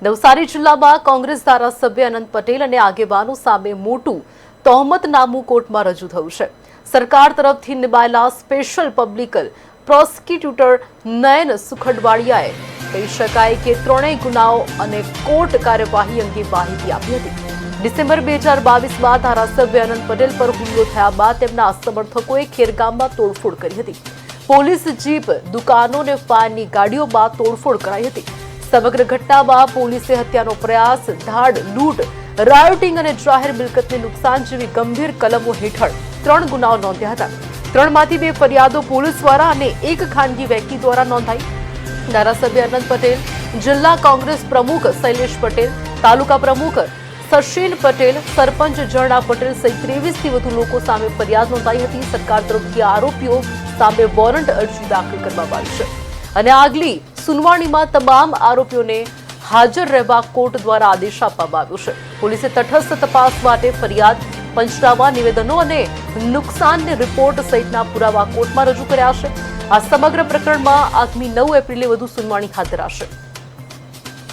નવસારી જિલ્લામાં કોંગ્રેસ ધારાસભ્ય અનંત પટેલ અને આગેવાનો સામે મોટું તહોમતનામું કોર્ટમાં રજૂ થયું છે. સરકાર તરફથી નિમાયેલા સ્પેશિયલ પબ્લિક પ્રોસિક્યુટર નયન સુખડવાડિયાએ કહી શકાય કે ત્રણેય ગુનાઓ અને કોર્ટ કાર્યવાહી અંગે માહિતી આપી હતી. ડિસેમ્બર 2022માં ધારાસભ્ય અનંત પટેલ પર હુમલો થયા બાદ તેમના સમર્થકોએ ખેરગામમાં તોડફોડ કરી હતી. પોલીસ જીપ, દુકાનો અને ફાયરની ગાડીઓમાં તોડફોડ કરાઈ હતી. સમગ્ર ઘટનામાં પોલીસે હત્યાનો પ્રયાસ, ધાડ, લૂંટ, રાયોટિંગ અને જાહેર મિલકતને નુકસાન જેવી ગંભીર કલમો હેઠળ 3 ગુનાઓ નોંધ્યા હતા. 3માંથી 2 ફરિયાદો પોલીસ દ્વારા અને 1 ખાનગી વ્યક્તિ દ્વારા નોંધાઈ. ધારાસભ્ય અનંત પટેલ, જિલ્લા કોંગ્રેસ પ્રમુખ શૈલેષ પટેલ, તાલુકા પ્રમુખ સશીન પટેલ, સરપંચ ઝરણા પટેલ સહિત 23થી વધુ લોકો સામે ફરિયાદ નોંધાઈ હતી. સરકાર તરફથી આરોપીઓ સામે વોરંટ અરજી દાખલ કરવામાં આવી છે અને આગલી સુનાવણીમાં તમામ આરોપીઓને હાજર રહેવા કોર્ટ દ્વારા આદેશ આપવામાં આવ્યો છે. પોલીસે તટસ્થ તપાસ માટે ફરિયાદ, પંચનામા, નિવેદનો અને નુકસાનને રિપોર્ટ સહિતના પુરાવા કોર્ટમાં રજૂ કર્યા છે. આ સમગ્ર પ્રકરણમાં આગામી 9 એપ્રિલે વધુ સુનાવણી હાથ ધરાશે.